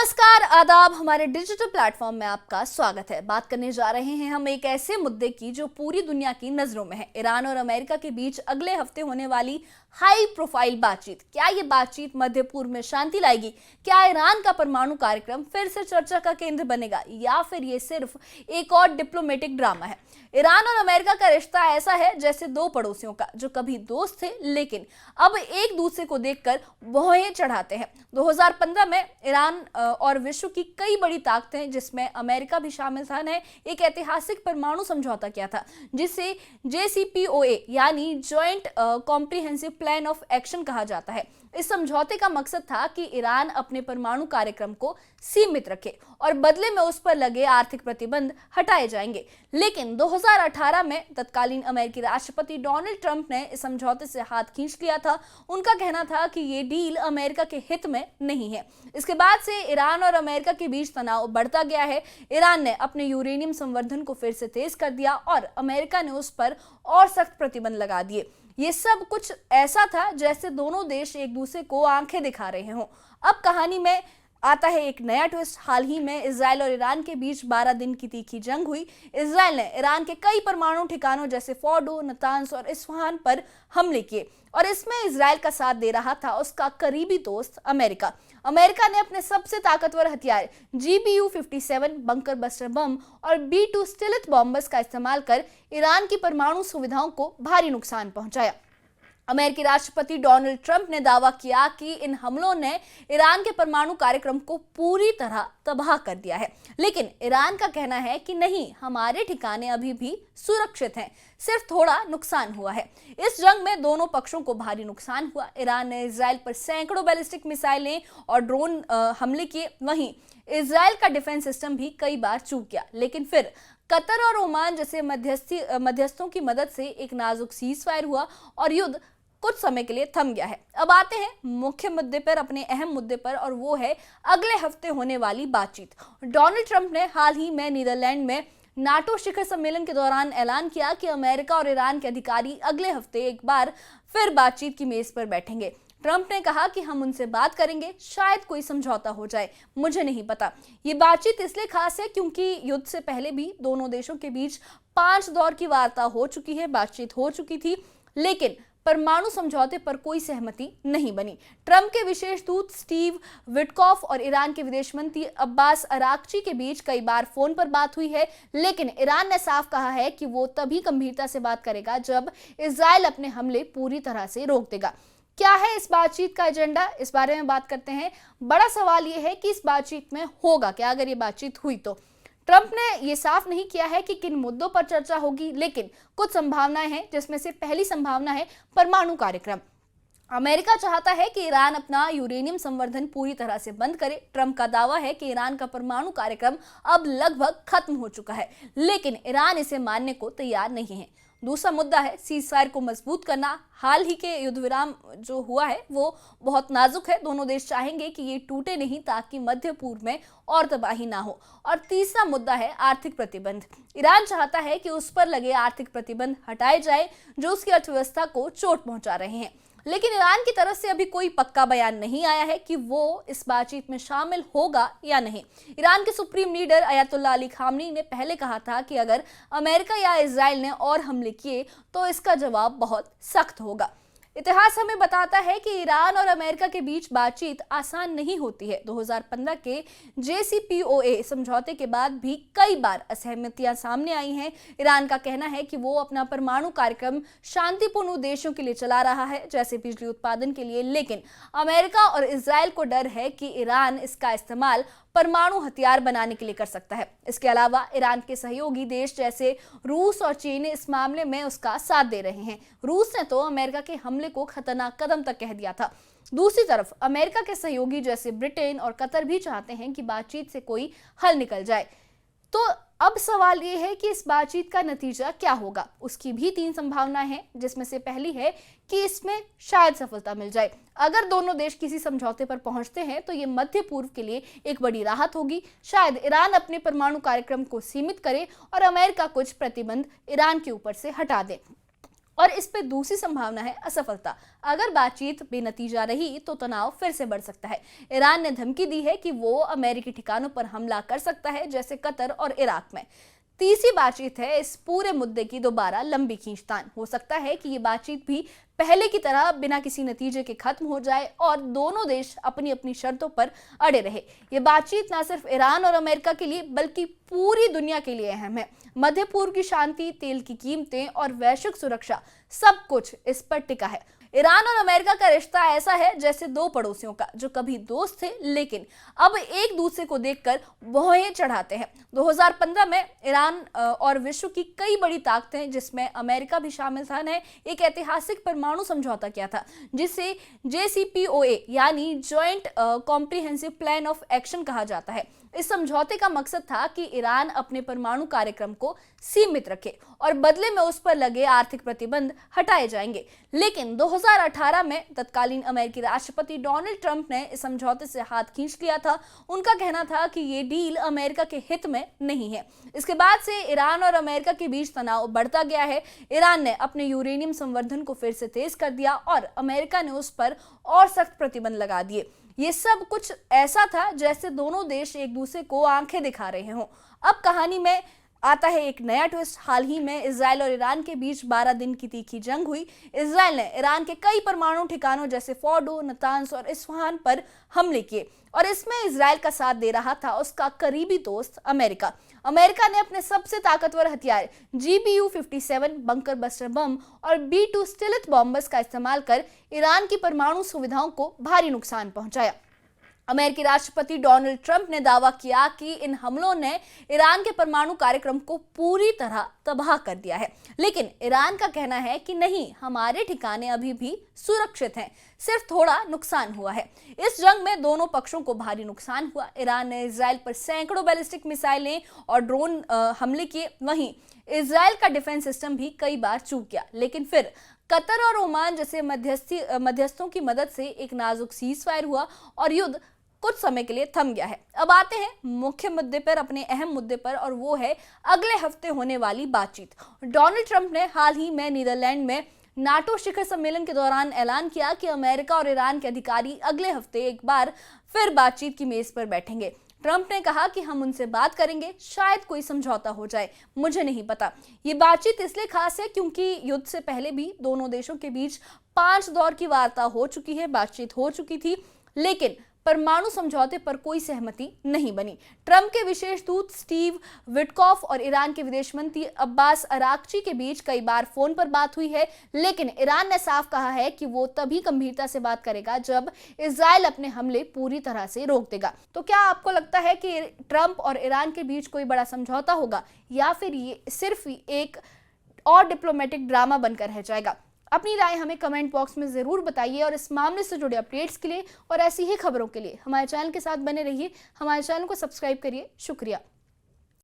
नमस्कार, आदाब। हमारे डिजिटल प्लेटफॉर्म में आपका स्वागत है। बात करने जा रहे हैं हम एक ऐसे मुद्दे की जो पूरी दुनिया की नजरों में है। ईरान और अमेरिका के बीच अगले हफ्ते होने वाली हाई प्रोफाइल बातचीत। क्या ये बातचीत मध्य पूर्व में शांति लाएगी? क्या ईरान का परमाणु कार्यक्रम फिर से चर्चा का केंद्र बनेगा, या फिर ये सिर्फ एक और डिप्लोमेटिक ड्रामा है? ईरान और अमेरिका का रिश्ता ऐसा है जैसे दो पड़ोसियों का जो कभी दोस्त थे लेकिन अब एक दूसरे को देखकर भौहें चढ़ाते हैं। 2015 में ईरान और विश्व की कई बड़ी ताकतें, जिसमें अमेरिका भी शामिल था, ने एक ऐतिहासिक परमाणु समझौता किया था जिसे JCPOA यानी joint comprehensive plan of action कहा जाता है। इस समझौते का मकसद था कि ईरान अपने परमाणु कार्यक्रम को सीमित रखे और बदले में उस पर लगे आर्थिक प्रतिबंध हटाए जाएंगे। लेकिन 2018 में तत्कालीन अमेरिकी राष्ट्रपति डोनाल्ड ट्रंप ने इस समझौते से हाथ खींच लिया था। उनका कहना था कि ये डील अमेरिका के हित में नहीं है। इसके बाद से ईरान और अमेरिका के बीच तनाव बढ़ता गया है। ईरान ने अपने यूरेनियम संवर्धन को फिर से तेज कर दिया और अमेरिका ने उस पर और सख्त प्रतिबंध लगा दिए। ये सब कुछ ऐसा था जैसे दोनों देश एक दूसरे को आंखें दिखा रहे हों। अब कहानी में आता है एक नया ट्विस्ट। हाल ही में इजराइल और ईरान के बीच 12 दिन की तीखी जंग हुई। इजराइल ने ईरान के कई परमाणु ठिकानों जैसे फोर्डो, नतांज और इस्फहान पर हमले किए और इसमें इजराइल का साथ दे रहा था उसका करीबी दोस्त अमेरिका। अमेरिका ने अपने सबसे ताकतवर हथियार GBU-57 बंकर बस्टर बम और B-2 स्टिल्थ बॉम्बर्स का इस्तेमाल कर ईरान की परमाणु सुविधाओं को भारी नुकसान पहुंचाया। अमेरिकी राष्ट्रपति डोनाल्ड ट्रंप ने दावा किया कि इन हमलों ने ईरान के परमाणु कार्यक्रम को पूरी तरह तबाह कर दिया है। लेकिन ईरान का कहना है कि नहीं, हमारे ठिकाने अभी भी सुरक्षित हैं, सिर्फ थोड़ा नुकसान हुआ है। इस जंग में दोनों पक्षों को भारी नुकसान हुआ। ईरान ने इजराइल पर सैकड़ों बैलिस्टिक मिसाइलें और ड्रोन हमले किए। वहीं इजराइल का डिफेंस सिस्टम भी कई बार चूक गया। लेकिन फिर कतर और ओमान जैसे मध्यस्थों की मदद से एक नाजुक सीज फायर हुआ और युद्ध कुछ समय के लिए थम गया है। अब आते हैं मुख्य मुद्दे पर, अपने अहम मुद्दे पर, और वो है अगले हफ्ते होने वाली बातचीत। डोनाल्ड ट्रंप ने हाल ही में नीदरलैंड में नाटो शिखर सम्मेलन के दौरान ऐलान किया कि अमेरिका और ईरान के अधिकारी अगले हफ्ते एक बार फिर बातचीत की मेज पर बैठेंगे। ट्रंप ने कहा कि हम उनसे बात करेंगे, शायद कोई समझौता हो जाए, मुझे नहीं पता। ये बातचीत इसलिए खास है क्योंकि युद्ध से पहले भी दोनों देशों के बीच 5 दौर की वार्ता हो चुकी है, बातचीत हो चुकी थी, लेकिन परमाणु समझौते पर कोई सहमति नहीं बनी। ट्रंप के विशेष दूत स्टीव विटकॉफ और ईरान के विदेश मंत्री अब्बास अराक्ची के बीच कई बार फोन पर बात हुई है, लेकिन ईरान ने साफ कहा है कि वो तभी गंभीरता से बात करेगा जब इजराइल अपने हमले पूरी तरह से रोक देगा। क्या है इस बातचीत का एजेंडा, इस बारे में बात करते हैं। बड़ा सवाल यह है कि इस बातचीत में होगा क्या, अगर ये बातचीत हुई तो। ट्रंप ने ये साफ नहीं किया है कि किन मुद्दों पर चर्चा होगी, लेकिन कुछ संभावनाएं हैं, जिसमें से पहली संभावना है परमाणु कार्यक्रम। अमेरिका चाहता है कि ईरान अपना यूरेनियम संवर्धन पूरी तरह से बंद करे। ट्रंप का दावा है कि ईरान का परमाणु कार्यक्रम अब लगभग खत्म हो चुका है, लेकिन ईरान इसे मानने को तैयार नहीं है। दूसरा मुद्दा है सीज फायर को मजबूत करना। हाल ही के युद्ध विराम जो हुआ है वो बहुत नाजुक है। दोनों देश चाहेंगे कि ये टूटे नहीं ताकि मध्य पूर्व में और तबाही ना हो। और तीसरा मुद्दा है आर्थिक प्रतिबंध। ईरान चाहता है कि उस पर लगे आर्थिक प्रतिबंध हटाए जाए जो उसकी अर्थव्यवस्था को चोट पहुंचा रहे हैं, लेकिन ईरान की तरफ से अभी कोई पक्का बयान नहीं आया है कि वो इस बातचीत में शामिल होगा या नहीं। ईरान के सुप्रीम लीडर अयतुल्ला अली खामनी ने पहले कहा था कि अगर अमेरिका या इजराइल ने और हमले किए तो इसका जवाब बहुत सख्त होगा। इतिहास हमें बताता है कि ईरान और अमेरिका के बीच बातचीत आसान नहीं होती है। 2015 के JCPOA समझौते के बाद भी कई बार असहमतियां सामने आई हैं। ईरान का कहना है कि वो अपना परमाणु कार्यक्रम शांतिपूर्ण उद्देश्यों के लिए चला रहा है, जैसे बिजली उत्पादन के लिए, लेकिन अमेरिका और इजराइल को डर है कि ईरान इसका इस्तेमाल परमाणु हथियार बनाने के लिए कर सकता है। इसके अलावा ईरान के सहयोगी देश जैसे रूस और चीन इस मामले में उसका साथ दे रहे हैं। रूस ने तो अमेरिका के हमले को खतरनाक कदम तक कह दिया था। दूसरी तरफ अमेरिका के सहयोगी जैसे ब्रिटेन और कतर भी चाहते हैं कि बातचीत से कोई हल निकल जाए। तो अब सवाल ये है कि इस बातचीत का नतीजा क्या होगा। उसकी भी 3 संभावनाएं हैं, जिसमें से पहली है कि इसमें शायद सफलता मिल जाए। अगर दोनों देश किसी समझौते पर पहुंचते हैं तो ये मध्य पूर्व के लिए एक बड़ी राहत होगी। शायद ईरान अपने परमाणु कार्यक्रम को सीमित करे और अमेरिका कुछ प्रतिबंध ईरान के ऊपर से हटा दे। और इस पे दूसरी संभावना है असफलता। अगर बातचीत बेनतीजा रही तो तनाव फिर से बढ़ सकता है। ईरान ने धमकी दी है कि वो अमेरिकी ठिकानों पर हमला कर सकता है, जैसे कतर और इराक में। तीसरी बातचीत है इस पूरे मुद्दे की दोबारा लंबी खींचतान। हो सकता है कि ये बातचीत भी पहले की तरह बिना किसी नतीजे के खत्म हो जाए और दोनों देश अपनी अपनी शर्तों पर अड़े रहे। ये बातचीत न सिर्फ ईरान और अमेरिका के लिए बल्कि पूरी दुनिया के लिए अहम है। मध्य पूर्व की शांति, तेल की कीमतें और वैश्विक सुरक्षा, सब कुछ इस पर टिका है। ईरान और अमेरिका का रिश्ता ऐसा है जैसे दो पड़ोसियों का, जो कभी दोस्त थे लेकिन अब एक दूसरे को देखकर भौहें चढ़ाते हैं। 2015 में ईरान और विश्व की कई बड़ी ताकतें, जिसमें अमेरिका भी शामिल था, ने एक ऐतिहासिक परमाणु समझौता किया था, जिसे JCPOA यानी joint comprehensive plan of action कहा जाता है। इस समझौते का मकसद था कि ईरान अपने परमाणु कार्यक्रम को सीमित रखे और बदले में उस पर लगे आर्थिक प्रतिबंध हटाए जाएंगे। लेकिन 2018 में तत्कालीन अमेरिकी राष्ट्रपति डोनाल्ड ट्रंप ने इस समझौते से हाथ खींच लिया था। उनका कहना था कि ये डील अमेरिका के हित में नहीं है। इसके बाद से ईरान और अमेरिका के बीच तनाव बढ़ता गया है। ईरान ने अपने यूरेनियम संवर्धन को फिर से तेज कर दिया और अमेरिका ने उस पर और सख्त प्रतिबंध लगा दिए। ये सब कुछ ऐसा था जैसे दोनों देश एक दूसरे को आंखें दिखा रहे हों। अब कहानी में आता है एक नया ट्विस्ट। हाल ही में इजराइल और ईरान के बीच 12 दिन की तीखी जंग हुई। इजराइल ने ईरान के कई परमाणु ठिकानों जैसे फोर्डो, नतांज और इस्फहान पर हमले किए और इसमें इजराइल का साथ दे रहा था उसका करीबी दोस्त अमेरिका। अमेरिका ने अपने सबसे ताकतवर हथियार GBU-57 बंकर बस्टर बम और B-2 स्टिल्थ बॉम्बर्स का इस्तेमाल कर ईरान की परमाणु सुविधाओं को भारी नुकसान पहुंचाया। अमेरिकी राष्ट्रपति डोनाल्ड ट्रंप ने दावा किया कि इन हमलों ने ईरान के परमाणु कार्यक्रम को पूरी तरह तबाह कर दिया है। लेकिन ईरान का कहना है कि नहीं, हमारे ठिकाने अभी भी सुरक्षित हैं, सिर्फ थोड़ा नुकसान हुआ है। इस जंग में दोनों पक्षों को भारी नुकसान हुआ। ईरान ने इजराइल पर सैकड़ों बैलिस्टिक मिसाइलें और ड्रोन हमले किए। वहीं इजराइल का डिफेंस सिस्टम भी कई बार चूक गया। लेकिन फिर कतर और ओमान जैसे मध्यस्थों की मदद से एक नाजुक सीजफायर हुआ और युद्ध कुछ समय के लिए थम गया है। अब आते हैं मुख्य मुद्दे पर, अपने अहम मुद्दे पर, और वो है अगले हफ्ते होने वाली बातचीत। डोनाल्ड ट्रंप ने हाल ही में नीदरलैंड में नाटो शिखर सम्मेलन के दौरान ऐलान किया कि अमेरिका और ईरान के अधिकारी अगले हफ्ते एक बार फिर बातचीत की मेज पर बैठेंगे। ट्रंप ने कहा कि हम उनसे बात करेंगे, शायद कोई समझौता हो जाए, मुझे नहीं पता। ये बातचीत इसलिए खास है क्योंकि युद्ध से पहले भी दोनों देशों के बीच 5 दौर की वार्ता हो चुकी है, बातचीत हो चुकी थी, लेकिन परमाणु समझौते पर कोई सहमति नहीं बनी। ट्रंप के विशेष दूत स्टीव विटकॉफ और ईरान के विदेश मंत्री अब्बास अराक्ची के बीच कई बार फोन पर बात हुई है, लेकिन ईरान ने साफ कहा है कि वो तभी गंभीरता से बात करेगा जब इजराइल अपने हमले पूरी तरह से रोक देगा। तो क्या आपको लगता है कि ट्रंप और ईरान के बीच कोई बड़ा समझौता होगा, या फिर ये सिर्फ एक और डिप्लोमेटिक ड्रामा बनकर रह जाएगा? अपनी राय हमें कमेंट बॉक्स में ज़रूर बताइए और इस मामले से जुड़े अपडेट्स के लिए और ऐसी ही खबरों के लिए हमारे चैनल के साथ बने रहिए। हमारे चैनल को सब्सक्राइब करिए। शुक्रिया।